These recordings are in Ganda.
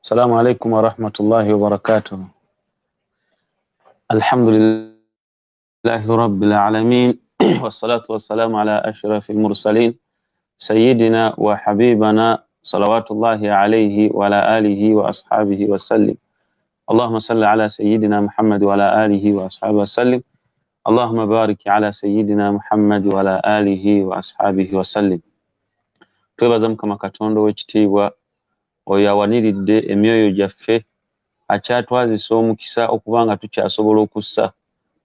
السلام عليكم ورحمة الله وبركاته. الحمد لله رب العالمين والصلاة والسلام على أشرف المرسلين سيدنا وحبيبنا صلوات الله عليه وعلى آله وأصحابه وسلم. اللهم صل على سيدنا محمد وعلى آله وأصحابه وسلم. اللهم بارك على سيدنا محمد وعلى آله وأصحابه وسلم. twebaza Mukama Katonda w'ekitiibwa oyo awaniridde emyoyo gyaffe akyatwazisa omukisa okubanga tukyasobola okussa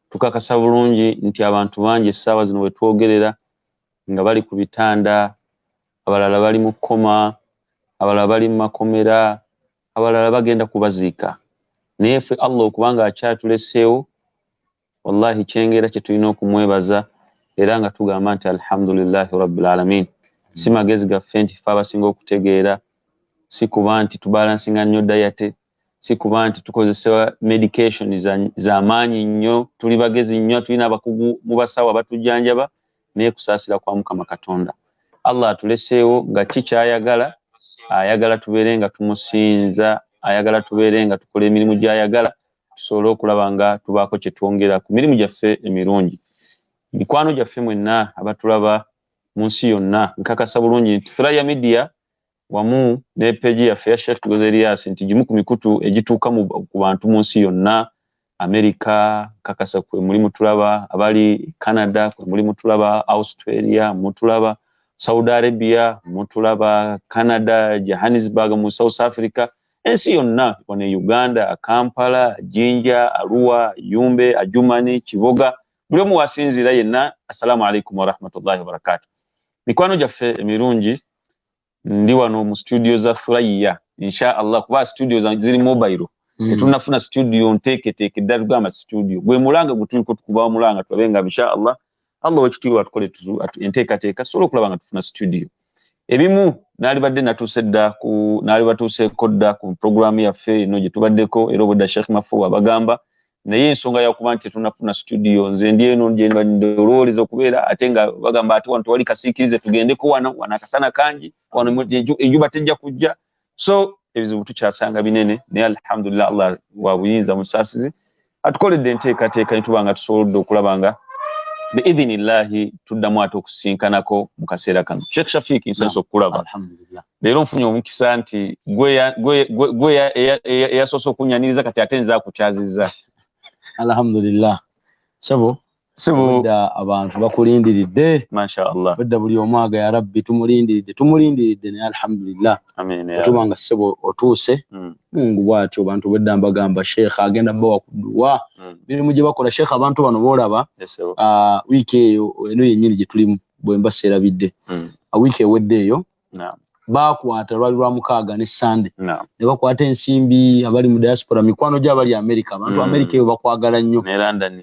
tukakasa bulungi nti abantu bangi essaawa zino wetwogerera nga bali ku bitanda, abalala bali mu kkoma, abalala bali mu makomera, abalala bagenda kubaziika. Naye ffe Allah okubanga akyatuleseewo, wallahi kyengera kye tulina okumwebaza era nga tugamba nti alhamdulillahi rabbil alamin. Si magezi gaffe nti ffe abasinga okutegeera, si kuba nti tubalansinga nnyo diet, si kuba nti tukozesa medication za maanyi nnyo, tuli bagezi nnyo, tulina abakugu mu basawo abatujjanjaba, naye kusaasira kwa Mukama Katonda. Allah atuleseewo nga kikyayagala, ayagala tubeere nga tumusinza, ayagala tubeere nga tukola emirimu gy'ayagala, tusobole okulaba nga tubaako kye twongera ku mirimu gyaffe emirungi. Mikwano gyaffe mwenna abatulaba mu nsi yonna, nkakasa bulungi nti Thurayya Media wamu ne page yaffe ya Sheikh Kigozi Erias nti gimu ku mikutu egituuka ku bantu mu nsi yonna. Amerika kakasa kwe mulimu tulaba, abali Canada kwe mulimu tulaba, Australia mutulaba, Saudi Arabia mutulaba, Canada, Johannesburg mu South Africa, ensi yonna wone Uganda, Kampala, Jinja, Arua, Yumbe, Ajumani, Kiboga, buli omu wasinzira yenna, assalamu alaikum wa rahmatullahi wa barakatuh. Mikwano gyaffe emirungi, ndi wano mu studio za Thurayya insha Allah, kuba studio ziri mobile tetunafuna studio nteeketeeke ddala tugamba studio gwe mulanga gutuliko tukubawo mulanga tubabenga insha Allah wekitiibwa atukole enteekateeka tusobole okulaba nga tufuna studio. Ebimu naali badde naali batuuseeko dda ku programu yaffe eno gye tubaddeko era obudda Sheikh Mafu abagamba, naye ensonga yakuba nti tetunafuna studio nze ndi eno gye ndowooza okubeera ate nga bagamba ate wano tewali kasiikirize tugendeko wano akasana kangi wano enjuba tejja kujja, so ebizibu tukyasanga binene, naye alhamdulillah Allah wa buyinza musaasizi atukoledde enteekateeka ne tuba nga tusobodde okulaba nga biidhinillahi tuddamu ate okusinkanako mu kaseera kano. Sheikh Shafik nsanso okulaba alhamdulillah, leero nfunye omukisa nti gwe eyasoose okunyaniriza kati ate nze akukyazizza. alhamdulillah. Sebo da abantu bakulindiridde, masha Allah, badda buli omwaga ya rabbi tumulindiridde ne alhamdulillah. amen ya tubanga sebo otuuse Mungu bwatyo abantu bedda mbagamba Sheikh agenda bawa kuduwa birimu gye bakola Sheikh abantu bano bolaba wiiki eyo eno yennyini gye tulimu bwe mbaseera bidde wiiki ewedde eyo bakwata lwali lwa mukaaga ne Sunday ne bakwata ensimbi abali mu diaspora, mikwano gy'abali America, abantu America eyo bakwagala nnyo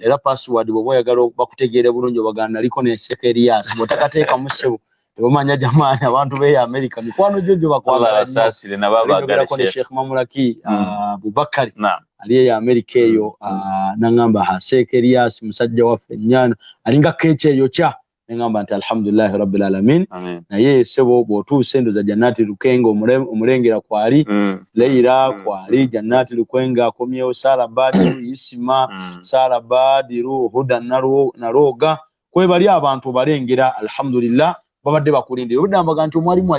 era password bwe boyagala bakutegeere bulungi obaganda aliko ne Erias botakateeka mu ssebo tebamanya jamaani abantu be America mikwano gyo bakwagala saasire nababagala Sheikh Mamulaki Abubakari ali ya America eyo nangamba Erias musajja waffe nnyana alinga keche eyo kya ngamba nti alhamdulillah rabbil alamin. Naye sebo bwotuuse ndoza Jannati Lukenga omulengera kwali Leira kwali Jannati Lukenga akomyewo Sala Badiru Isima Sala Badiru Huda Naroga kwe bali abantu balengera alhamdulillah babadde bakulindira obudambaga nti mwalimu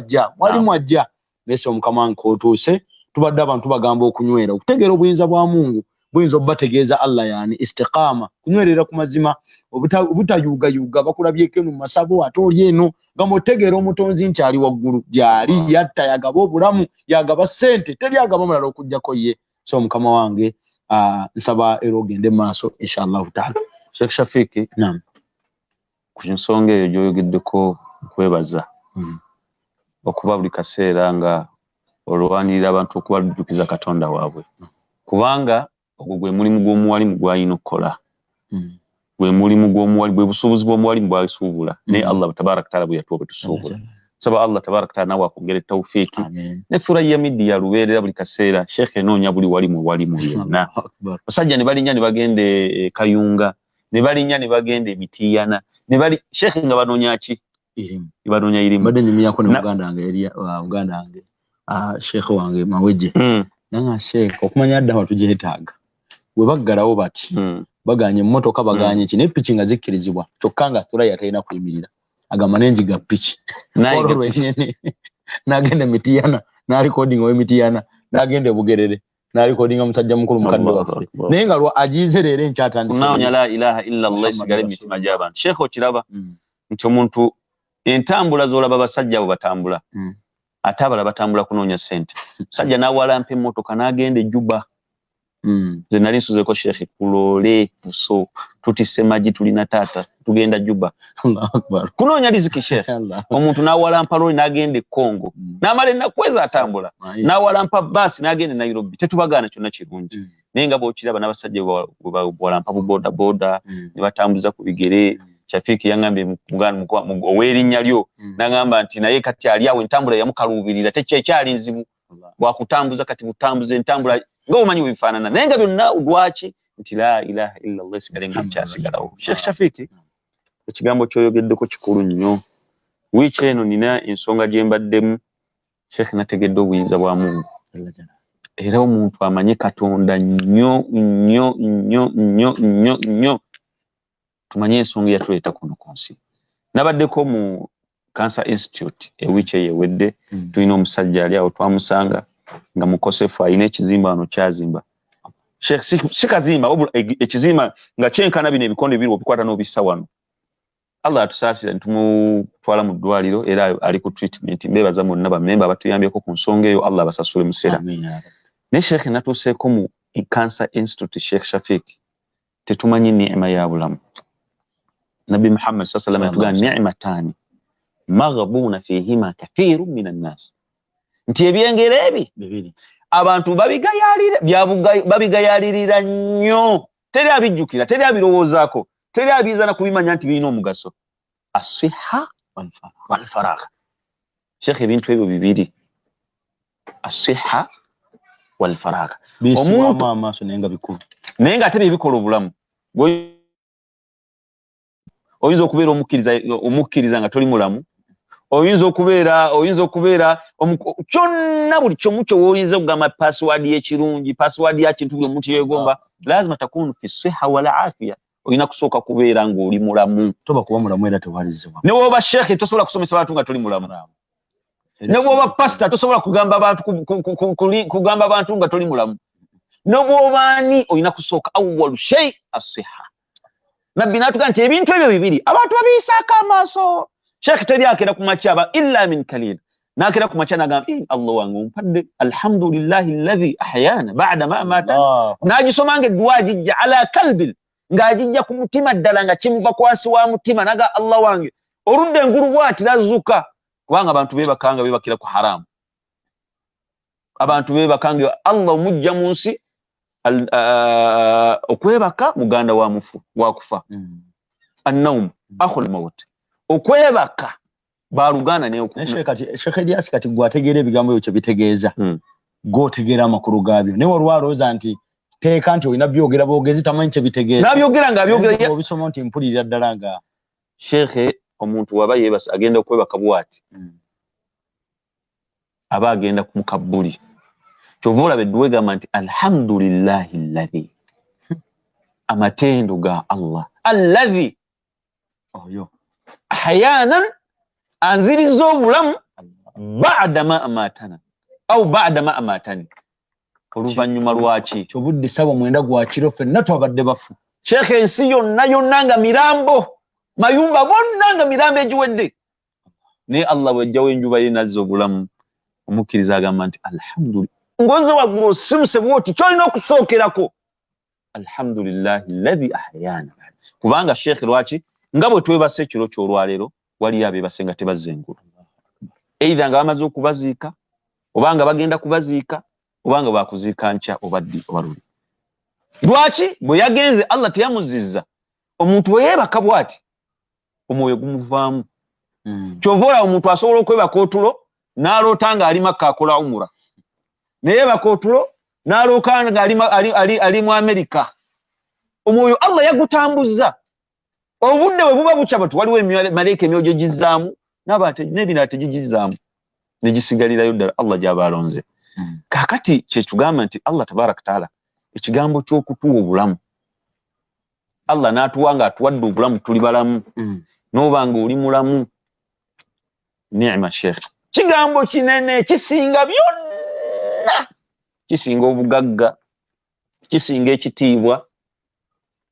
ajja nese omukama nkotuuse tubadde abantu bagamba okunywera okutegeera obuyinza bwa Mungu buyinza obategeeza Allah yani istiqama kunywerera ku mazima obutayuga bakulabyeko mu masabo ate oli eno gamba otegeera omutonzi nti ali waggulu gyali yatta yagaba obulamu yagaba ssente tebyagaba mulala okujjako ye. So mukama wange nsaba era ogende maaso inshallah taala. Sheikh Shafik, naam, ku nsonga eyo gyoyogeddeko kwebaza okuba buli kaseera nga olwanirira abantu okubajjukiza Katonda waabwe, kubanga ogwo gwe mulimu gw'omuwalimu gw'alina okukola, gwe mulimu gw'omuwalimu bwe busuubuzi bw'omuwalimu bw'asuubula naye Allah tabaraka taala bwe yatuwa bwe tusuubula. Saba Allah tabaraka taala nawe akwongere tawfiiki ne Thurayya Media lubeerera buli kaseera Sheikh enoonya buli walimu yenna. Basajja ne balinnya ne bagende Kayunga, ne balinnya ne bagende Emitiyana, ne bali Sheikh nga banoonya ki? Banoonya irimu. Badde nyumya ko ne Uganda wange Sheikh wange Mawejje nanga sheekh okumanya dda watujeetaaga we baggalawo bati baganye emmotoka baganye kine piki nga zikkirizibwa kyokka nga Thurayya talina kuyimirira agamba nenjiga piki olwo lwenyene n'agenda Mityana n'alikodinga w'Emityana n'agenda Bugerere n'alikodinga musajja mukulu mukadde waffe naye nga agize leero enkyatandise kunoonya la ilaha illa Allah esigale mitima gy'abantu sheekh okiraba nti omuntu entambula z'olaba basajja abo batambula ate abalala batambula kunoonya ssente musajja n'awalampa emmotoka n'agenda Juba ze nali nsuzeko sheekh kulole fuso tutisse magi tulina taata tugenda Juba kunoonya riziki sheekh omuntu n'awalampa lori n'agenda Kongo n'amala ennakweza atambula n'awalampa basi n'agenda Nairobi tetubagaana kyonna kirungi naye nga bw'okiraba n'abasajja bawalampa buboda boda ne batambuza ku bigere Shafik yangambye ow'erinnya lyo n'agamba nti naye kati ali awo entambula yamukaluubirira tekyekyali nzibu bwakutambuza kati butambuza entambula ng'omanyi webifaanana naye nga byonna lwaki nti la ilaha illa Allah esigale nga kyasigalawo Sheikh Shafik ekigambo ky'oyogeddeko kikulu nnyo wiiki eno nina ensonga gye mbaddemu Sheikh nategedde obuyinza bwa Mungu era omuntu amanye Katonda nnyo nnyo nnyo nnyo nnyo nnyo tumanye ensonga eyatuleeta kuno ku nsi nabaddeko mu Cancer Institute ewiiki eyewedde tulina omusajja ali awo twamusanga nga mukosefu alina ekizimba wano kyazimba Sheikh si kazimba ekizimba nga kyenkana bino ebikondo bibiri obikwata n'obissa wano Allah atusaasira ntumutwala mu ddwaliro era ali ku treatment mbebaza monna bammemba abatuyambyeko ku nsonga eyo Allah basasule museera ne Sheikh natuuseeko mu Cancer Institute Sheikh Shafik tetumanyi neema ya bulamu Nabi Muhammad sallallahu alaihi wasallam yatugaa ni'matani maghbuna fihima kathirun minan nas nti ebyengere ebi bibiri abantu babigayalirira nnyo teri abijjukira teri abirowoozaako teri abiizana kubimanya nti birina omugaso asiha wal faragh Sheikh ebintu ebyo bibiri asiha wal faragh omuntu amaaso naye nga bikulu naye nga ate bikola obulamu oyinza okubeera omukkiriza nga toli mulamu oyinza okubeera kyonna buli kyomu kyowoyinza okugamba password y'ekirungi password ya kintu buli omuntu yeegomba lazima takunu fi siha wal afiya oyina kusooka kubeera ng'oli mulamu toba kuba mulamu era tewalizibwa ne bw'oba sheekhe tosobola kusomesa abantu nga toli mulamu ne bw'oba pasita tosobola kugamba abantu nga toli mulamu ne bw'oba ani oyina kusooka awwalu shay as-siha Nabbi n'atuga nti ebintu ebyo bibiri abantu babiyisaako amaaso Sheikh teri akera ku makya illa min kalil n'akera ku makya n'agamba Allah wange ompadde alhamdulillahi alladhi ahyana ba'da ma amatana n'agisoma ng'edduwa agijja ala kalbi ng'agijja ku mutima ddala nga kimuva kwasi wa mutima naga Allah wange oludde engulu bw'ati nazzuka kubanga abantu beebakanga beebakira ku haramu abantu beebakanga Allah omujja mu nsi okwebaka muganda wa mufu wakufa annawm akhul maut okwebaka balugana ne Sheikh Erias kati gwategeera ebigambo byo bitegeeza gotegeera amakulu gaabyo ne walwalooza nti teeka nti olina byogera boogezi tamanyi kye bitegeeza nabyogera nga byogera obisoma nti mpulirira ddala nga Sheikh omuntu waba yeebasa agenda okwebaka bwati aba agenda ku mukabbuli kyova olaba edduwa egamba nti alhamdulillahi alladhi amatendo ga Allah alladhi oyo ahyanan anziriza obulamu ba'da ma amatana au ba'da ma amatani oluvannyuma lwaki kyobudde sabo mwenda gwa kiro ffenna twabadde bafu Sheikh ensi yonna nga mirambo mayumba bonna nga mirambo egiwedde naye Allah bw'ajjawo enjuba ye nazza obulamu omukkiriza agamba nti alhamdulillah ngoze waggulu osimuse bwoti kyolina okusookerako alhamdulillahi alladhi ahyana kubanga Sheikh lwaki nga bwe twebase ekiro ky'olwaleero waliyo abeebase nga tebazza engulu either nga bamaze okubaziika obanga bagenda kubaziika obanga bakuziika nkya obaddi obaluli lwaki bwe yagenze Allah teyamuzizza omuntu bwe yeebaka bwati omwoyo gumuvaamu kyova olaba omuntu asobola okwebaka otulo n'aloota nga ali Makka akola umura neyeebaka otulo n'alooka nga ali mu Amerika omwoyo Allah yagutambuzza obudde bwe buba bukya batu waliwo malaika emyojo gizzaamu n'ebinala tegigizaamu ne gisigalirayo ddala Allah gy'aba alonze kakati kye tugamba nti Allah tabaraka taala ekigambo ky'okutuwa obulamu Allah n'atuwanga atuwadde obulamu tuli balamu n'obanga oli mulamu ni'ma sheikh kigambo kinene kisinga byonna kisinga obugagga kisinga ekitiibwa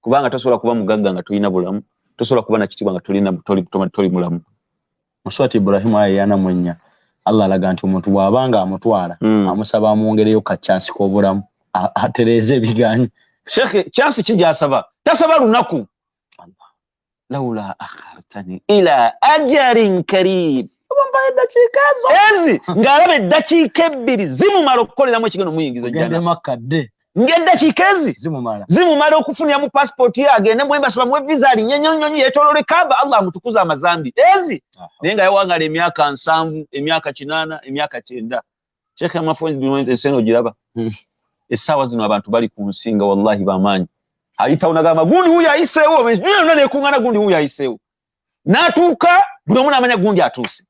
kubanga tosobola kuba mugagga nga tulina bulamu tosobola kuba na kitiibwa nga toli mulamu Muswati Ibrahim ayana mwenya Allah alaga nti omuntu bw'abanga amutwala amusaba amwongereyo ka chance k'obulamu atereze ebiganyi sheikh chance kijasaba tasaba lunaku laula akhartani ila ajarin karib obampaye dakika ezi ngalabe dakika ebbiri zimumala okukoleramu ekigendo muyingiza jana makadde ng'eddakiika ezi zimumala okufunira mu passport ye agende mu embassy bamuwe visa alinyonyonyi yetolole Kaaba Allah amutukuza amazambi ezi naye nga yawangala emyaka 7 emyaka 8 emyaka 9 Sheikh Mafu enseno giraba essaawa zino abantu bali ku nsinga wallahi bamanyi ayitawo nagamba gundi huyo ayiseewo nyo nekungana gundi huyo ayiseewo n'atuuka buli omu n'amanya gundi atuuse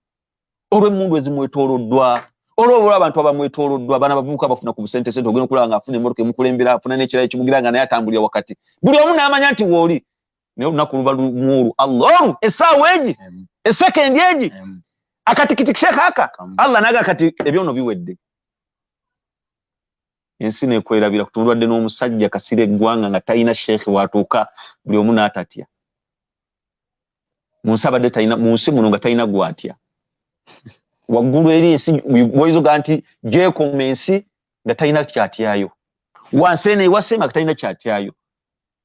olw'emmundu ezimwetooloddwa olw'obulwa abantu abamwetooloddwa abaana bavubuka bafuna ku busente sente ogenda okulaba nga afuna emmotoka emukulembera afuna n'ekirala ekimugira nga naye atambulira wakati buli omu n'amanya nti wooli naye olunaku luba lumwolu Allah essaawa egi esekendi egi akatikitiki aka Allah naga kati ebyono biwedde ensi nekwerabira kutundwadde n'omusajja kasire eggwanga nga talina sheikh watuuka buli omu n'atatya mu nsi abadde talina mu nsi muno nga talina gwatya waggulu eri ensi bwoyizoga nti gyekoma ensi nga talina kyatyayo wansi eno ewasema nga talina kyatyayo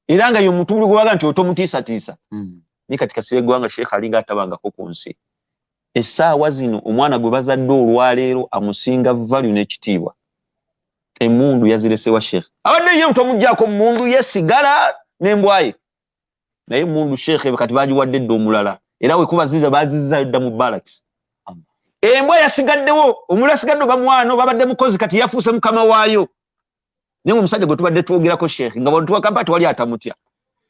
era nga y'omuntu buli gwewaga nti otomutiisatiisa ni kati kasire eggwanga sheikh alinga atabangako ku nsi essaawa zino omwana gwe bazadde olwaleero amusinga value n'ekitiibwa emmundu yaziresewa sheikh abadde ye mutomuggyako mundu yesigala n'embwaye naye mundu sheikh kati bagiwadde dde omulala era we kubaziza baziza dda mu barracks embwa yasigaddewo omulala yasigadde bamwano babadde mukozi kati yafuuse mukama waayo naye omusajja gwe tubadde twogerako sheikh nga bantu bakamba tewali atamutya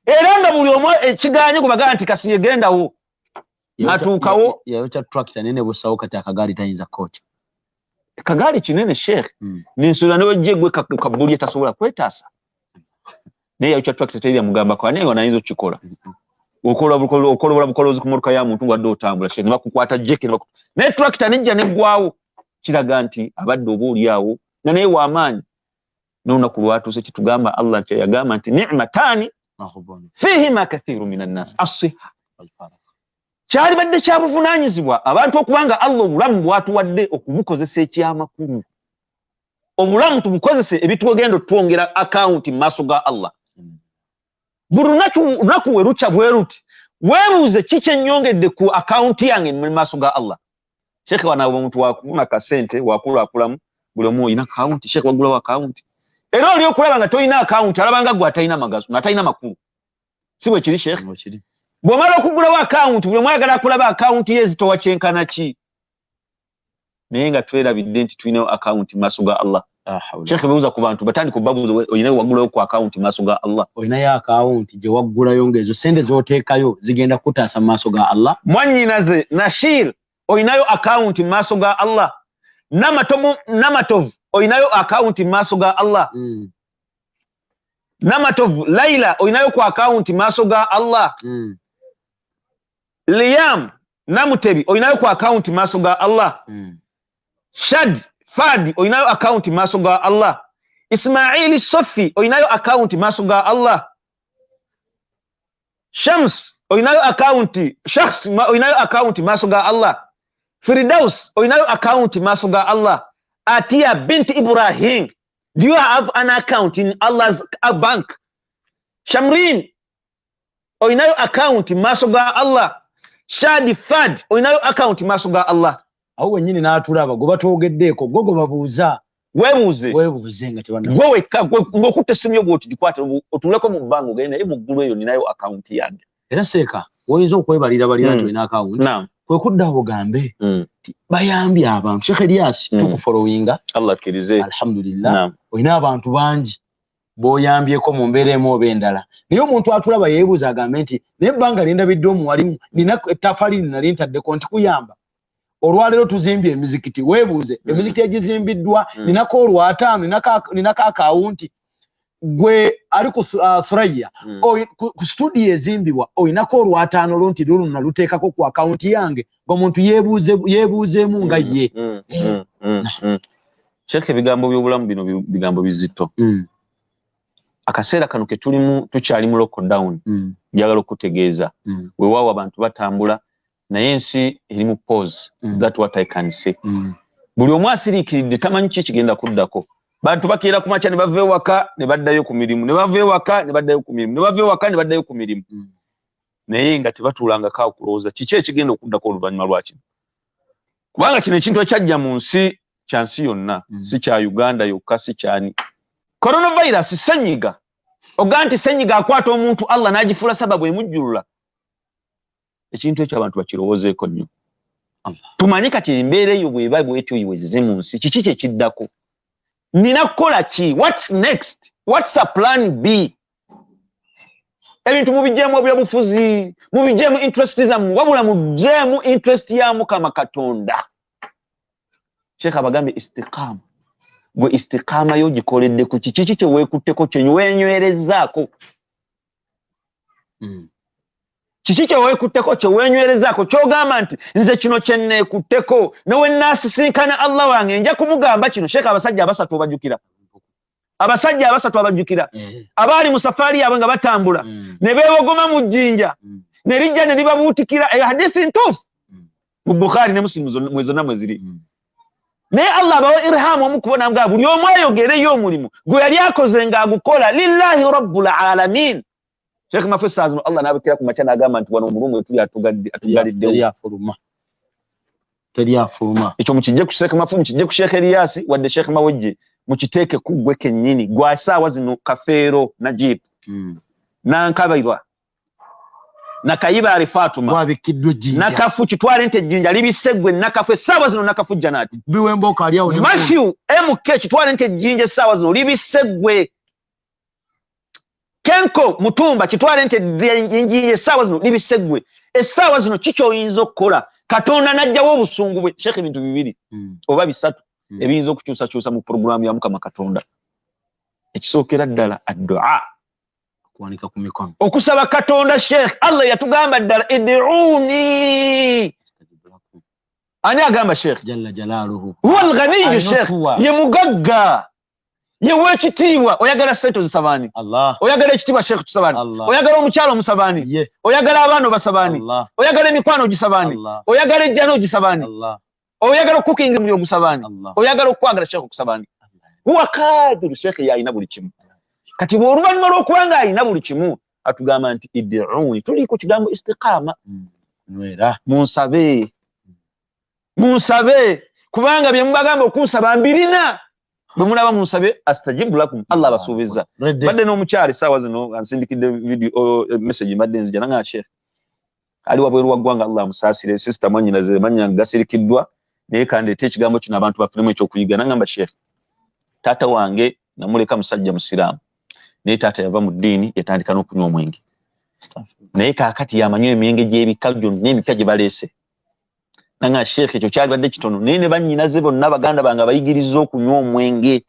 era nga buli omu ekiganye gwe bagamba nti kasi yegendawo atuukawo yayokya tractor nene busawo kati akagaali tayinza kocha kagaali kinene sheikh ninsula newejje gwe kabuli tasobola kwetaasa naye yayokya tractor teri yamugambako naye wanayinza okukikola okolola bukolozi ku motoka ya muntu ng'adde otambula sheikh bakukwata jeki naye tractor nejja neggwawo kiraga nti abadde oba oliawo nga naye w'amaanyi n'olunaku lwatuuse kitugamba Allah kye yagamba nti ni'matani fihima kathiru minan nas as-siha kyali badde kya buvunaanyizibwa abantu okubanga Allah obulamu bwatuwadde okubukozesa ekyamakulu obulamu tubukozese ebitwogenda twongera account mu maaso ga Allah buli lunaku we lukya bwe ruti weebuuze kiki ennyongedde ku account yange mu maaso ga Allah sheikh wanaaba omuntu wakufuna kasente wakulakulamu buli omu olina account sheikh wagulawo account era oli okulaba nga tolina account alabanga gwe atalina magaso n'atalina makulu si bwe kiri sheikh bw'omala okugulawo account buli omu ayagala akulaba account ye ezitowa kyenkana ki naye nga twerabidde nti tulinayo account mu maaso ga Allah sheikh bebuuza ku bantu batandika obabuuza olinayo wagulayo ku account mu maaso ga Allah olinayo account gye waggulayo ng'ezo sente z'oteekayo zigenda kutaasa mu maaso ga Allah mwannyinaze Nashir olinayo account mu maaso ga Allah Namatov olinayo account mu maaso ga Allah Namatov Laila olinayo ku account mu maaso ga Allah Liam Namutebi olinayo ku account mu maaso ga Allah Fadi olinayo account mu maaso ga Allah Ismaili Sofi olinayo account mu maaso ga Allah Shams olinayo account Shakhs olinayo account mu maaso ga Allah Firdaus olinayo account mu maaso ga Allah Atia bint Ibrahim, do you have an account in Allah's bank? Shamrin olinayo account mu maaso ga Allah Shadi Fad olinayo account mu maaso ga Allah awo wennyini n'atulaba gwe batwogeddeeko gwe babuuza weebuuze nga tebanna gwe wekka ng'okutta essimu yo bw'oti gikwate otuleko mu bbanga ogende naye mu ggulu eyo ninayo account yange era seeka woyinza okwebalira balira nti olina account kwe kuddawo ogambe bayambye abantu Sheikh Erias tukufolowinga Allah akkirize alhamdulillah olina abantu bangi b'oyambyeko mu mbeera emu oba endala naye omuntu atulaba yeebuuza agambe nti naye ebbanga lyendabidde omuwalimu nina ettafali nali ntaddeko nti kuyamba olwalero tuzimbye emizikiti webuuze emizikiti egizimbiddwa ninako olwataano ninako akawunti gwe ali ku Thurayya ku studio ezimbibwa oinako olwataano lonti luluna luteekako ku akawunti yange ng'omuntu yeebuuzeemu nga ye. Sheikh ebigambo by'obulamu bino bigambo bizito. Akaseera kano ke tulimu tukyali mu lockdown njagala okutegeeza weewaawo abantu batambula naye ensi eri mu pause. That what I can say. Buli omu asiriikiridde tamanyi ki kigenda kuddako. Bantu bakiira ku makya ne bava ewaka ne baddayo ku mirimu, ne bava ewaka ne baddayo ku mirimu, ne bava ewaka ne baddayo ku mirimu. Naye nga tebatuulangako awo kulowooza kiki ekigenda okuddako oluvannyuma lwa kino. Kubanga kino ekintu ekyajja mu nsi kya nsi yonna, si kya Uganda yokka, si kyani. Coronavirus senyiga. Oga nti senyiga akwata omuntu Allah n'agifuula sababu emujjulula. Ekintu ekyo abantu bakirowoozeeko nnyo. Tumanyi kati embeera eyo bw'eba bw'etyo yiweze mu nsi kiki kye kiddako. Nina kukola ki? What's next? What's a plan B? Ebintu mubijjemu ebyobufuzi, mubijjemu interest zammwe, wabula mujjemu interest ya Mukama Katonda. Sheikh abagambe istiqama. Gwe istiqama yo gikoledde ku kiki kye weekutteko kye wenywerezaako. Kiki kye weekutteko kye wenywerezaako ky'ogamba nti nze kino kye neekutteko nawe naasisinkana Allah wange nja kumugamba kino. Sheikh abasajja abasatu obajjukira. Abasajja abasatu abajjukira. Abaali mu safari yaabwe nga batambula ne beewogoma mu jjinja ne lijja ne libabuutikira hadithi ntuufu mu Bukhari ne Muslim mwezonna mwe ziri. Naye Allah abawa irhamu omukubona nga buli omu ayogereyo omulimu gwe yali akoze ng'agukola lillahi rabbul alamin. Sheikh Mafu sazino Allah n'abikira ku makya n'agamba nti wano omulumu tuli atugaliddewo. Teri afuluma. Ekyo mukijje ku Sheikh Mafu, mukijje ku Sheikh Erias wadde Sheikh Mawejje mukiteeke ku gwe kennyini gwa saawa zino Kafeero na Jeep na Nkabairwa na Kayibali Fatuma wabikiddwa jjinja na Kafu kitwale nte jjinja libisegwe na Kafu saawa zino na Kafu Janati biwembo kali awo Mafu MK kitwale nte jjinja saawa zino libisegwe Kenko Mutumba kitwale nte jjinja saawa zino libisegwe essaawa zino kikyo oyinza okukola Katonda najjawo obusungu bwe. Sheikh ebintu bibiri oba bisatu ebiyinza okukyusakyusa mu programu ya Mukama Katonda. Ekisookera ddala addu'a, kuwanika ku mikono, okusaba Katonda. Sheikh Allah yatugamba ddala id'uuni. Ani agamba Sheikh? Jalla jalaaluhu huwa al-ghaniyyu. Sheikh ye mugagga, ye wekitiibwa. Oyagala sente ozisabani Allah, oyagala ekitiibwa Sheikh tusabani Allah, oyagala omukyalo omusabani, oyagala abaana obasabani Allah, oyagala emikwano ogisabani Allah, oyagala ejjana ogisabani Allah, oyagala cooking mu ogusabani Allah, oyagala okwagala Sheikh okusabani. Huwa qadir. Sheikh yalina buli kimu. Kati bw'oluvannyuma lw'okubanga alina buli kimu atugamba nti id'uuni. Tuli ku kigambo istiqama. Nwera munsabe kubanga bye mubagamba okunsaba mbirina. Bwe mulaba munsabe astajibu lakum. Allah basuubiza. Badde n'omukyali saawa zino ansindikidde video message mbadde nzija nanga Sheikh ali wabweru wa ggwanga Allah musaasire sister mwanyinaze manya gasirikiddwa naye kandeeta ekigambo kino abantu bafunemu ekyokuyiga. Nangamba Sheikh taata wange namuleka musajja musiraamu naye taata yava mu ddiini yatandika n'okunywa omwenge naye kaakati yamanywa emyenge gy'ebika gyonna emipya gye baleese. Nanga Sheikh ekyo kyalibadde kitono naye ne bannyinaze bonna baganda bange abayigiriza okunywa omwenge.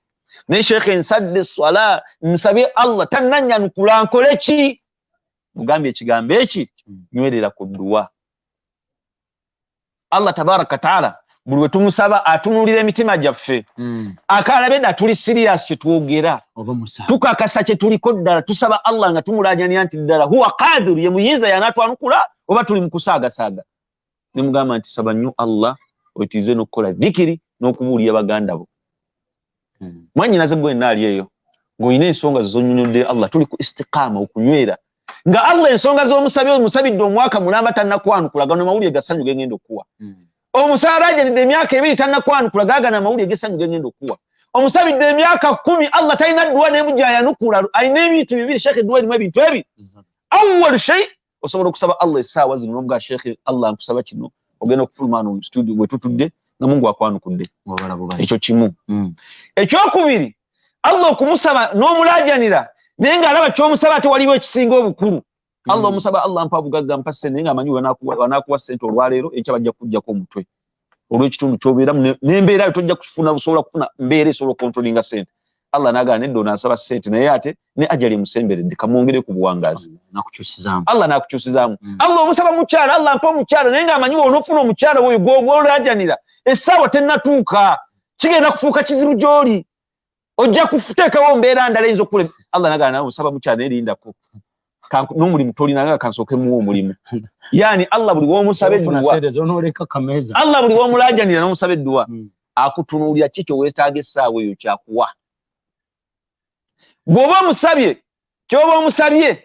Naye Sheikh nsadde swala nsabye Allah tannannyanukula nkole ki? Mugambye ekigambo eki nywerera ku dduwa. Allah tabaraka taala buli we tumusaba atunulira emitima gyaffe akalabe dda tuli serious kye twogera tukakasa kye tuliko ddala tusaba Allah nga tumulajanira nti ddala huwa qadir ye muyiza yanatwanukula oba tuli mu kusaagasaaga. Ne mugamba nti saba nnyo Allah oyitize n'okukola dhikiri n'okubuulira baganda bo. Mwannyinaze gwe naali eyo ng'olina ensonga zonyonyodde Allah tuli ku istiqama okunywera nga Allah ensonga z'omusabye omusabidde omwaka mulamba tannakwanukula gano mawulire gasanyu gengenda okuwa. Omusaala ajenidde emyaka 2 tannakwanukula gaagana amawulire g'essanyu gengenda okuwa. Omusabidde emyaka 10 Allah talina dduwa n'emujja yanukula. Alina ebintu bibiri Sheikh dduwa erimu ebintu ebi. Awwal shay osobola okusaba Allah essaawa zino n'obuga Sheikh Allah nkusaba kino ogenda okufuluma mu studio bwe tutudde nga Mungu akwanukudde. Ekyo kimu. Ekyokubiri Allah okumusaba n'omulajanira naye ng'alaba ky'omusaba ate waliwo ekisinga obukulu. Allah omusaba Allah mpa bugagga mpa ssente naye ng'amanyi wanaakuwa ssente olwaleero ekyo bajja kujjako omutwe. olw'ekitundu ky'obeeramu n'embeera tojja kufuna busobola kufuna mbeera esobola controllinga sente. Allah n'agamba nedda onaasaba sente naye ate ne ajali emusemberedde kamwongere ku buwangazi. Allah n'akukyusizaamu. Allah omusaba mukyala, Allah mpa omukyala naye ng'amanyi onoofuna omukyala oyo gw'olaajanira essaawa tennatuuka kigenda kufuuka kizibu gy'oli. Ojja kuteekawo mbeera ndala eyinza okkulema. Allah n'agamba nawe osaba mukyala naye lindako. N'omulimu tolina nga kansooke muwa omulimu. Yani Allah buli w'omusaba edduwa. Allah buli w'omulaajanira n'omusaba edduwa. Akutunuulira ki kyoweetaaga essaawa eyo kyakuwa. Bw'oba omusabye ky'oba omusabye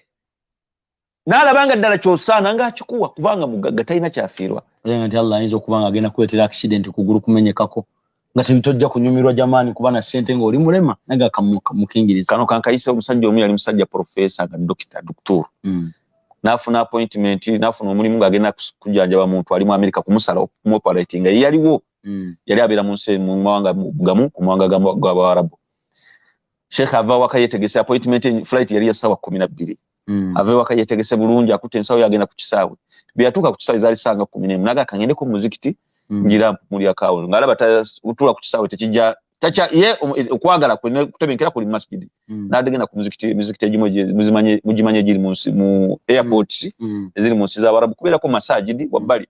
n'alabanga ddala ky'osaana ng'akikuwa kubanga mugagga talina kyafiirwa. Nti Allah ayinza okuba nga agenda kuleetera accident kugulu kumenyekako nga tojja kunyumirwa jamaani kuba na ssente ng'oli mulema naga kamukingiriza. Kano kankayise omusajja omu yali musajja profesa nga doctor. N'afuna appointment n'afuna omulimu ng'agenda kujjanjaba muntu ali mu Amerika kumusala kumoperating yaliwo yali abeera mu nsi mu mawanga gamu ku mawanga g'Abarabu. Sheikh ava waka yetegese appointment flight yali ya sawa 12. Ave waka yetegese bulungi akutte ensawo yagenda ku kisaawe. Byatuuka ku kisaawe zali sanga 14 naga kangende ku muzikiti ngira muli akawo ngalaba utula ku kisaawe tekijja tacha ye okwagala kwe kutebenkera kuli masjid n'adegenda ku muzikiti egimu mugimanye giri mu airports eziri mu nsi z'Abarabu kubeera ko masajidi wabbali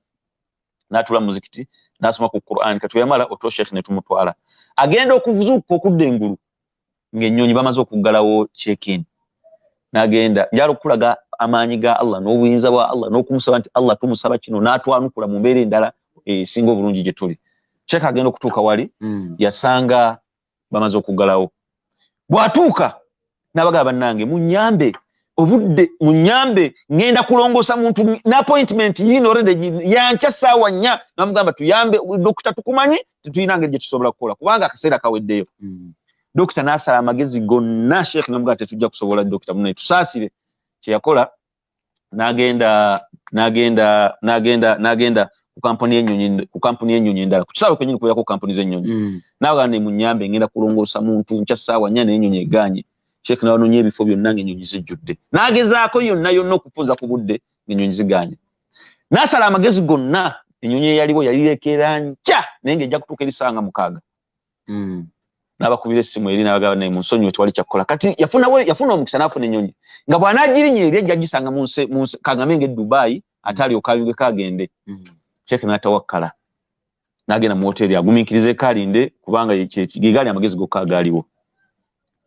n'atula muzikiti n'asoma ku Qur'an katuyamala otwo Sheikh ne tumutwala agenda okuvuzuuka okudda engulu ng'ennyonyi bamaze okuggalawo check-in n'agenda njalo okulaga amaanyi ga Allah n'obuyinza bwa Allah n'okumusaba nti Allah tumusaba kino n'atwanukula mu mbeera endala singa obulungi gye tuli. Sheikh agenda okutuuka wali yasanga bamaze okuggalawo. Bw'atuuka n'abagamba bannange munyambe obudde munyambe ngenda kulongoosa muntu n'appointment yino already yankya ssaawa 4 n'amugamba tuyambe dokita tukumanyi tetuyina ngeri gye tusobola kukola kubanga akaseera kaweddeyo. Dokita n'asala amagezi gonna Sheikh n'amugamba tetujja kusobola dokita muno tusaasire kye yakola n'agenda ku kampuni y'ennyonyi endala ku kisaawe kwennyini kubeera ku kampuni z'ennyonyi n'abagamba ne munyambe ngenda kulongoosa muntu nkya ssaawa 4 n'ennyonyi egaanye. Sheikh n'abanoonya ebifo byonna ng'ennyonyi zijjudde n'agezaako yonna okufunza ku budde ng'ennyonyi zigaanye. N'asala amagezi gonna ennyonyi eyaliwo yali lekeera nkya naye ng'ejja kutuuka erisanga 6. N'abakubira essimu eri n'abagamba naye munsonyiwe tewali kyakukola kati yafuna omukisa n'afuna ennyonyi nga bw'anaagirinya eri ejja gisanga mu nsi kagambe ng'e Dubai ate alyoka ayungeko agende. Sheikh n'atawakkala n'agenda mu hoteeri agumiikirizeeko alinde kubanga gegaali amagezi gokka agaaliwo.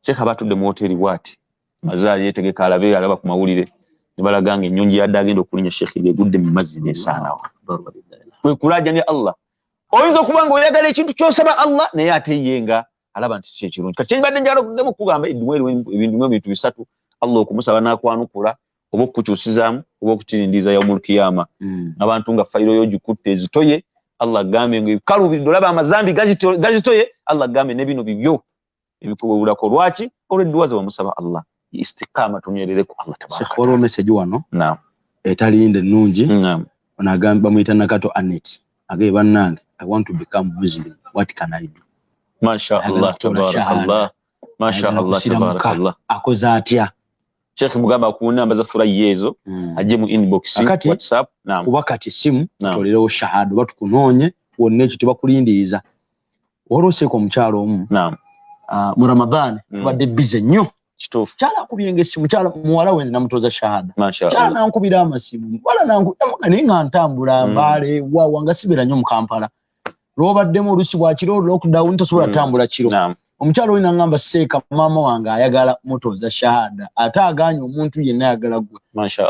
Sheikh abatudde mu hoteeri bw'ati mazaali yeetegeka alabe alaba ku mawulire ne balaga ng'ennyonyi yadde agenda okulinya Sheikh egudde mu mazzi n'esaanawo. Kwe kulaajanya Allah. Oyinza okuba ng'oyagala ekintu ky'osaba Allah naye ate yenga alaba nti si ekirungi. Kati kyembadde njaladdemu okugamba ebintu bisatu Allah okumusaba n'akwanukula oba okukukyusizaamu oba okutirindiza yaumul kiyama. Abantu nga fayiro yo gikutte ezitoye Allah agambe ng'ekaluubirira olaba amazambi gazitoye Allah agambe ne bino bibyo ebikubulako lwaki olw'edduwa ze wamusaba Allah istiqama tunyerere ku Allah tabaraka. Sheikh waliwo message wano etalinde nnungi onagamba muyita Nakato Anet agaye bannange I want to become Muslim what can I do? Masha Allah tabarakallah Masha Allah tabarakallah. Akoze atya? Sheikh mugamba ku namba za Thurayya ezo ajje mu inbox WhatsApp kuba kati simu tolerewo shahada batukunoonye wonna ekyo tebakulindiriza. Waloseeko omukyalo omu mu Ramadan badde bize nnyo kituufu kyala akubyenga essimu kyala muwala wenzi namutoza shahada kyala nankubira amasimu wala naye nga ntambula Mbale wawa nga sibera nnyo mu Kampala lwobaddemu olusi bwa kiro lockdown tosobola tambula kiro. Omukyalo oyo n'angamba Seeka maama wange ayagala mutoza shahada ate aganye omuntu yenna ayagala gwe.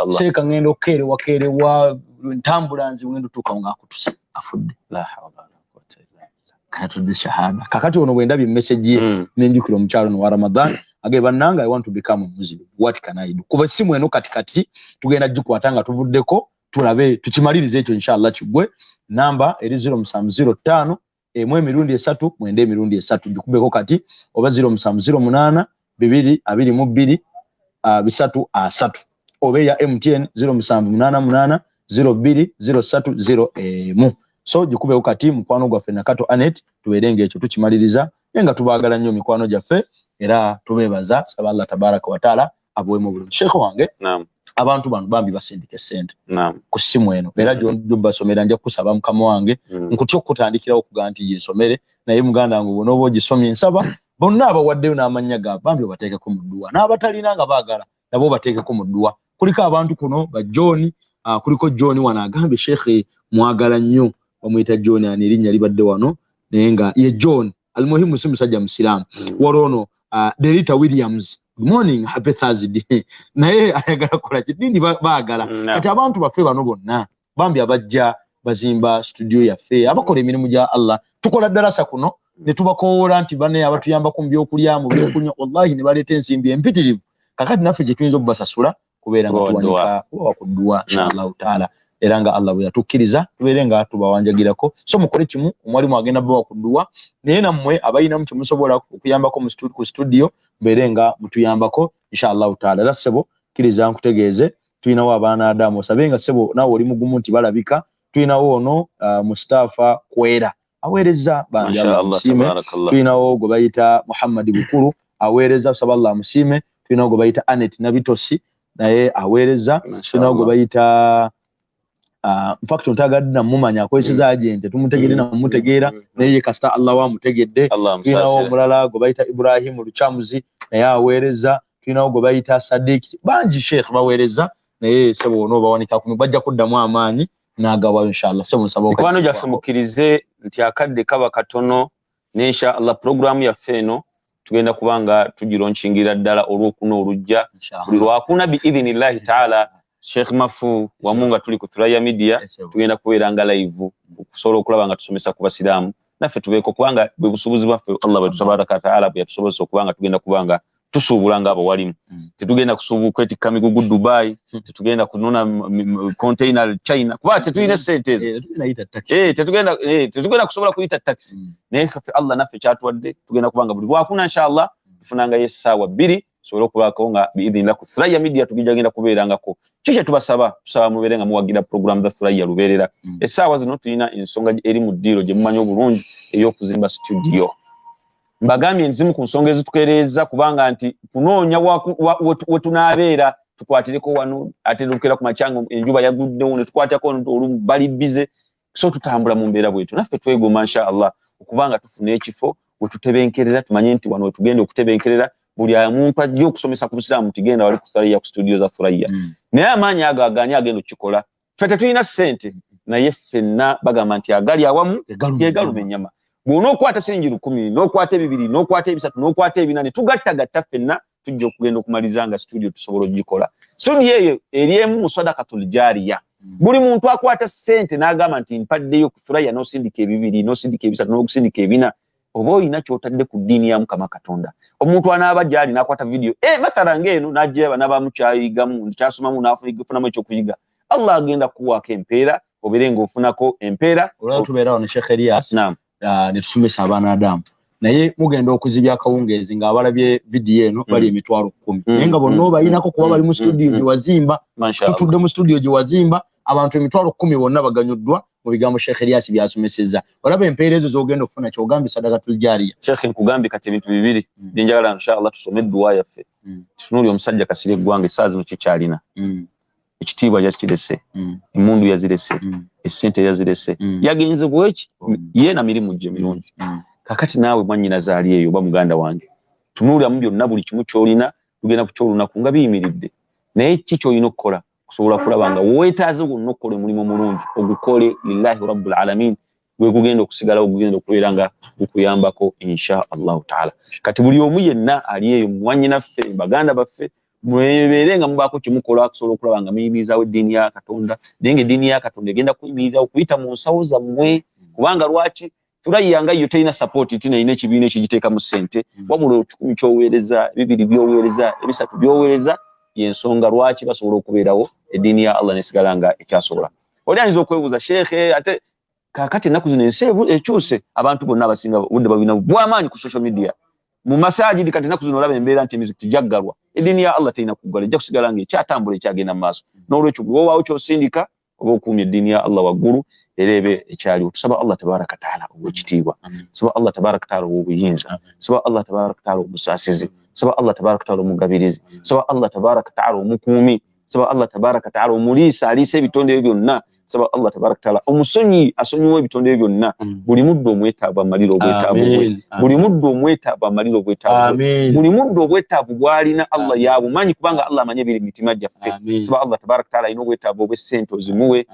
Seeka ngenda okeerewa ntambula nzi ngenda otuuka ng'akutuse afudde. La hawla wala quwwata illa billah. Katoze shahada kakati ono bwe ndabye message ye n'enjukira omukyalo no wa Ramadan agaye bannange I want to become a Muslim what can I do? Kuba simu eno katikati tugenda gikwata nga tuvuddeko tulabe tukimalirize ekyo inshallah kigwe. Namba eri 0705 emirundi 3 mwende emirundi 3 gikubeko kati oba 0708 222 3 oba ya MTN 0788 020301 so gikubeko kati mukwano gwaffe Nakato Anet tuberenga ekyo tukimaliriza nga tubaagala nnyo mikwano gyaffe era tubebaza saba Allah tabaraka wa taala abuwemu bulungi. Sheikh wange abantu bano bambi basindike sente ku simu eno era basomera nja kusaba mukama wange nkutyo okutandikirawo okuga nti yinsomere naye muganda wange bw'onooba ogisomye nsaba bonna abawaddeyo n'amannya ga bambi obateekeko mu dduwa n'abatalina nga baagala nabo bateekeko mu dduwa kuliko abantu kuno ba John kuliko John wano agambye Sheikh mwagala nnyo bamuyita John ani erinnya libadde wano naye nga ye John almuhimu si musajja musiraamu walono Delita Williams good morning happy Thursday naye ayagala kola kidindi baagala kati abantu baffe bano bonna bambi abajja bazimba studio yaffe abakola emirimu gya Allah tukola darasa kuno ne tubakoola nti bane abatuyamba ku byokulya mu byokunywa wallahi ne baleeta ensimbi empitirivu kakati naffe gye tuyinza okubasasula kubeera nga tuwanika kuba kuddua inshallah taala era nga Allah bwe yatukkiriza tubeere nga tubawanjagirako so mukole kimu omwalimu agenda bawa kuddua naye nammwe abayina mu kimusobola okuyambako ku studio mbeere nga mutuyambako inshallah taala era ssebo kkiriza nkutegeeze tulinawo abaana Adamu osabe nga ssebo naawe oli mugumu nti balabika tulinawo ono Mustafa Kwera aweereza bangi amusime tulinawo gwe bayita Muhammad Bukuru aweereza osaba Allah amusiime tulinawo gwe bayita Anet Nabitosi naye aweereza tulinawo gwe bayita in fact ntagadde namumanya akozesa agente tumutegere namutegeera naye kasita Allah wamutegedde tulinawo omulala gwe bayita Ibrahim Luchamuzi naye aweereza tulinawo gwe bayita Sadiq bangi Sheikh baweereza naye sebo ono bawanika ku bajja kuddamu amaanyi nagawa inshallah sebo nsaba okano jaffe mukirize nti akadde kaba katono ne inshallah program ya feno tugenda kubanga tugironchingira ddala olw'okuno olujja buli lwakuna bi idhnillahi taala Sheikh Mafu wamunga tuli ku Thurayya media tugenda kubeeranga live okusobola okulaba nga tusomesa ku basiraamu naffe tubeeko kubanga bwe busubuzi bwaffe Allah bwe tabaraka taala bwe yatusobozesa okubanga tugenda kubanga tusuubula ng'abo walimu tetugenda kusuubula kwetikka migugu Dubai tetugenda kunona container China kuba tetulina sente ezo tetugenda kusobola kuyita taxi naye kaffe Allah naffe kyatuwadde tugenda kubanga buli lwakuna inshallah tufunanga essaawa 2 sobola okubaako nga biidhinillah ku Thurayya media tugenda kubeerangako kiki tubasaba tusaba mubeere nga muwagira program za Thurayya lubeerera essaawa zino tulina ensonga eri mu ddiiro gye mumanyi obulungi ey'okuzimba studio mbagambye nzimu ku nsonga ezitukereeza kubanga nti kunoonya we tunaabeera tukwatireko wano ate tukera ku macyango enjuba yaguddewo ne tukwatako olumu bali bize so tutambula mu mbeera bwetu naffe twegomba inshallah okubanga tufuna ekifo we tutebenkerera tumanye nti wano we tugenda okutebenkerera buli amuntu ajja okusomesa ku busiraamu tigenda wali ku Thurayya ku studio za Thurayya naye amaanyi ago aganya agenda okukikola ffe tetulina ssente naye ffenna bagamba nti agali awamu yegaluma ennyama bw'onookwata siringi 10 n'okwata 2 n'okwata 3 n'okwata 4 tugattagatta ffenna tujja okugenda okumaliza nga studio tusobola okugikola studio eyo eriemu mu sadaqatul jaariya buli muntu akwata ssente n'agamba nti mpaddeyo ku Thurayya n'osindika 2 n'osindika 3 n'okusindika 4 oba oyina kyotadde ku ddiini ya Mukama Katonda omuntu anaaba gyali n'akwata video mathala ng'eno n'agyeba n'abamukyayigamu kyasomamu n'afunamu ekyokuyiga Allah agenda kuwaako empeera obeere ng'ofunako empeera olwatubeerawo ne Sheikh Erias ne tusomesa abaana Adamu naye mugenda okuzibya akawungeezi ng'abalabye video eno bali 10,000 naye nga bonna obayinako kuba bali mu studio gye wazimba tutudde mu studio gye wazimba abantu 10,000 bonna baganyuddwa mu bigambo Sheikh Erias byasomesezza olaba empeera ezo z'ogenda okufuna kyogambye sadaqatul jaariya Sheikh nkugambye kati ebintu bibiri byenjagala inshallah tusome edduwa yaffe tutunuulire omusajja kasira eggwanga essaawa zino kikyalina ekitiibwa yakirese emmundu yazirese essente yazirese yagenze bweki ye na mirimu gye mirungi kakati naawe mwannyina zaali eyo oba muganda wange tunuuliramu byonna buli kimu ky'olina tugenda ku ky'olunaku nga biyimiridde naye ki ky'olina okukola kusobola kulaba nga weetaaze gwonna okukola omulimu omulungi ogukole lillahi rabbil alamin gwe gugenda okusigala ogugenda okubeera nga gukuyambako insha allahu taala kati buli omu yenna ali eyo mwannyinaffe baganda baffe mwebeere nga mubaako kimukola kusobola okulaba nga muyimirizaawo eddiini ya Katonda naye ng'eddiini ya Katonda egenda kuyimirira okuyita mu nsawo zammwe kubanga lwaki Thurayya nga yo teyina support tina ine ekibiina ekigiteeka mu ssente wabula 10 ky'oweereza 2 by'oweereza 3 by'oweereza yensonga lwaki basobola okubeerawo eddiini ya Allah nesigala nga ekyasobola oli ayinza okwebuuza Sheikh ate kakati ennaku zino ensi ekyuse abantu bonna abasinga budde babina bw'amaanyi ku social media mu masajidi kati ennaku zino olaba embeera nti emizikiti jaggalwa eddiini ya Allah teyina kuggala ejja kusigala nga ekyatambula ekyagenda mu maaso n'olwekyo bwe wobaawo ky'osindika oba okuumya eddiini ya Allah waggulu era ebe ekyaliwo tusaba Allah tabaraka taala obw'ekitiibwa tusaba Allah tabaraka taala obw'obuyinza tusaba Allah tabaraka taala obusaasizi tusaba Allah tabaraka taala omugabirizi tusaba Allah tabaraka taala omukuumi saba Allah tabaraka taala omulisa alise ebitonde byonna saba Allah tabaraka taala omusonyi asonyiwe ebitonde byonna buli muddo omwetaavu amaliro obwetaavu bwe buli muddo omwetaavu amaliro obwetaavu bwe buli muddo obwetaavu bwalina Allah yabumanyi kubanga Allah amanye biri mitima gyaffe saba Allah tabaraka taala alina obwetaavu obw'essente ozimuwe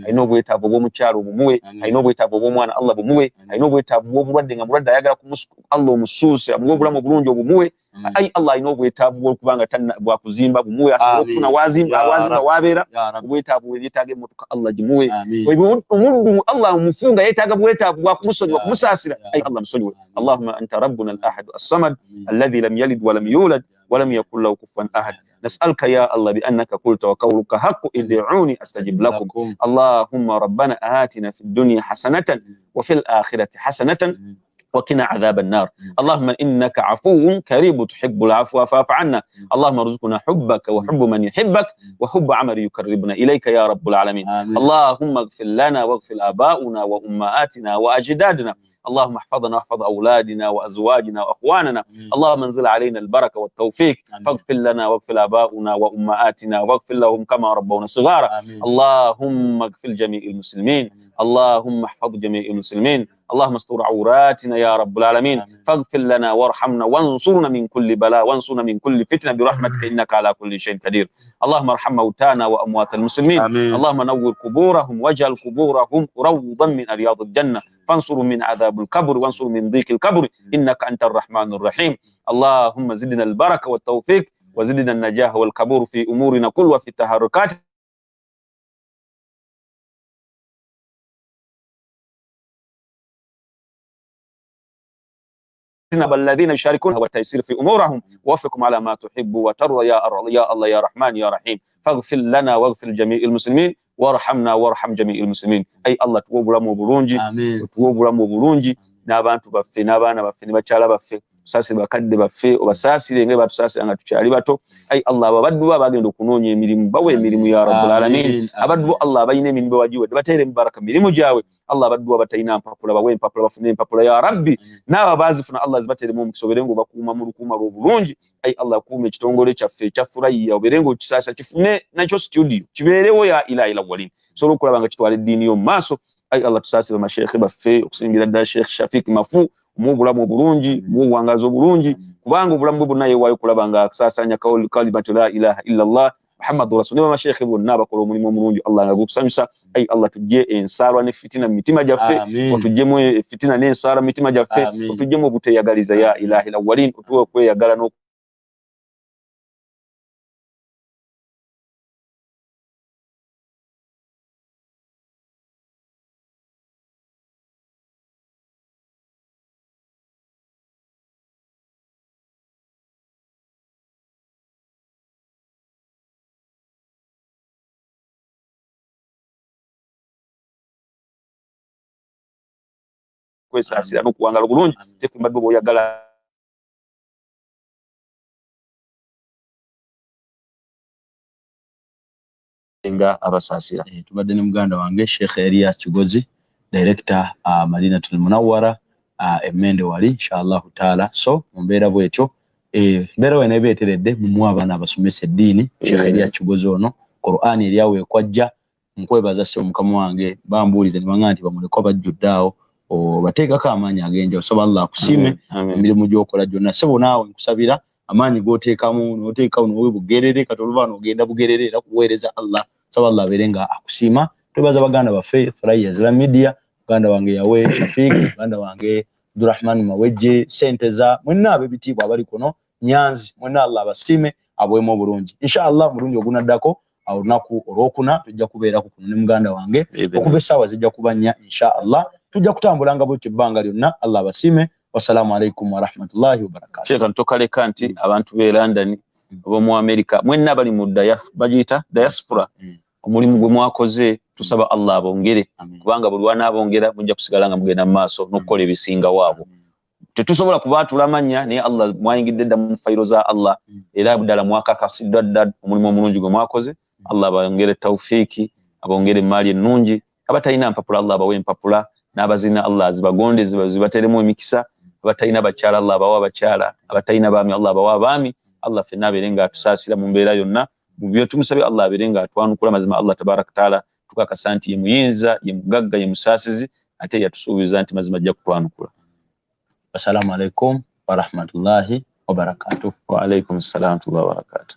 alina obwetaavu obw'omukyalo obumuwe alina obwetaavu obw'omwana Allah bumuwe alina obwetaavu bw'obulwadde nga mulwadde ayagala Allah omusuuse amuwe obulamu obulungi obumuwe ai Allah alina obwetaavu bw'okubanga bwakuzimba bumuwe asobola okufuna wazimba wabeera obwetaavu bwebyetaaga emmotoka Allah gimuwe omuddu Allah omufunga yeetaaga bwetaavu bwakumusonyiwa kumusaasira ai Allah musonyiwe Allahumma anta rabbuna al-ahad as-samad alladhi lam yalid wa lam yulad ولم يكن له كفوا أحد نسألك يا الله بأنك قلت وقولك حق ادعوني أستجب لكم اللهم ربنا آتنا في الدنيا حسنة وفي الآخرة حسنة وقنا عذاب النار اللهم إنك عفو كريم تحب العفو فاعف عنا اللهم ارزقنا حبك وحب من يحبك وحب عمل يقربنا إليك يا رب العالمين اللهم اغفر لنا واغفر آباؤنا وأمهاتنا وأجدادنا اللهم احفظنا واحفظ أولادنا وأزواجنا وأخواننا اللهم انزل علينا البركة والتوفيق فاغفر لنا واغفر آباؤنا وأمهاتنا واغفر لهم كما ربونا صغارا اللهم اغفر جميع المسلمين اللهم احفظ جميع المسلمين اللهم استر عوراتنا يا رب العالمين فاغفر لنا وارحمنا وانصرنا من كل بلاء وانصرنا من كل فتنة برحمتك إنك على كل شيء قدير اللهم ارحم موتانا وأموات المسلمين اللهم نور قبورهم واجعل قبورهم روضا من رياض الجنة فانصروا من عذاب القبر وانصروا من ضيق القبر إنك أنت الرحمن الرحيم اللهم زدنا البركة والتوفيق وزدنا النجاح والقبول في أمورنا كل وفي التحركات الذين يشاركون والتيسير في أمورهم ووفقهم على ما تحب وترضى يا الله يا رحمن يا رحيم فاغفر لنا واغفر جميع المسلمين وارحمنا وارحم جميع المسلمين أي الله Obulamu Obulungi Obulamu Obulungi n'abantu baffe n'abaana baffe ne bakyala baffe tusaasire bakadde baffe obasaasire nga batusaasira nga tukyali bato ai Allah abaddu bagenda okunoonya emirimu bawe emirimu ya rabbul alamin abaddu Allah abayina emirimu bawagiwe batere mubaraka mirimu gyawe Allah abaddu abatayina mpapula bawe mpapula bafune mpapula ya rabbi n'aba bazifuna Allah zibatere mu mukisoberengo bakuuma mu lukuuma lw'obulungi ai Allah kuuma ekitongole kyaffe kya Thurayya oberengo kisaasa kifune nakyo studio kibeerewo ya ilahi lawalin solo okulaba kitwala eddiini yo mu maaso ai Allah tusaasire bashekhe baffe okusingira ddala Sheikh Shafik Mafu Obulamu Obulungi buwangaza obulungi kubanga obulamu bwonna yeewaayo kulaba nga akusaasanya kalimatu la ilaha illa Allah Muhammadu Rasulullah bashekhe bonna abakola omulimu omulungi Allah nga gukusanyusa ai Allah tujje ensaalwa ne fitina mu mitima gyaffe otujjemu fitina n'ensaala mu mitima gyaffe otujjemu obuteyagaliza ya ilahi lawalin otuwe okweyagala no kwesaasira n'okuwangala obulungi tekimbadde bw'oyagala nga abasaasira. Tubadde ne muganda wange Sheikh Erias Kigozi, director Madinatul Munawwara emmende wali inshallah taala. So mumbeera bwetyo mbeera wena ebeeteredde mumuwa abaana abasomesa eddiini Sheikh Erias Kigozi ono Qur'an eryawe ekwajja nkwebaza se omukama wange bambuulize ne banga nti bamuleko bajjuddaawo bateekako amaanyi ag'enjawulo saba Allah akusiime emirimu gy'okola gyonna sebo naawe nkusabira amaanyi g'oteekamu n'oteekawo n'owe bugerere kati oluva n'ogenda bugerere era kuweereza Allah saba Allah abeere nga akusiima. Twebaza baganda baffe Thurayya Zira Media, baganda wange yawe Shafik, baganda wange AbduRahman Mawejje, sente za mwenna ab'ebitiibwa abali kuno Nyanzi, mwenna Allah abasiime abwemu obulungi inshallah mulungi ogunaddako olunaku olwokuna tujja kubeera ku kuno ne muganda wange okuva essaawa zijja kuba 4 inshallah tujja kutambulanga bwetyo ebbanga lyonna. Allah abasiime. Wassalamu alaikum wa rahmatullahi wa barakatuh. Sheikh ntokaleka nti abantu b'e London oba mu America mwenna bali mu diaspora omulimu gwe mwakoze tusaba Allah abongere kubanga buli wanaabongera mujja kusigala nga mugenda mu maaso n'okukola ebisinga waabo. Tetusobola kubaatula amannya naye Allah mwayingidde dda mu fayiro za Allah era ddala mwakakasiddwa ddala omulimu omulungi gwe mwakoze. Allah abongere tawfiiki abongere maali ennungi abatalina mpapula Allah abawe empapula n'abazina Allah zibagonde zibateremu emikisa abatalina bakyala Allah abawa bakyala, abatalina baami Allah abawa baami. Allah ffenna abeerenga atusaasira mu mbeera yonna, mu byo tumusabye Allah abeerenga atwanukula. Mazima Allah tabaraka taala tukakasa nti ye muyinza, ye mugagga, ye musaasizi, ate yatusuubiza nti mazima ajja kutwanukula. Assalamu alaikum wa rahmatullahi wa barakatuh. Wa alaikum assalam wa rahmatullahi wa barakatuh.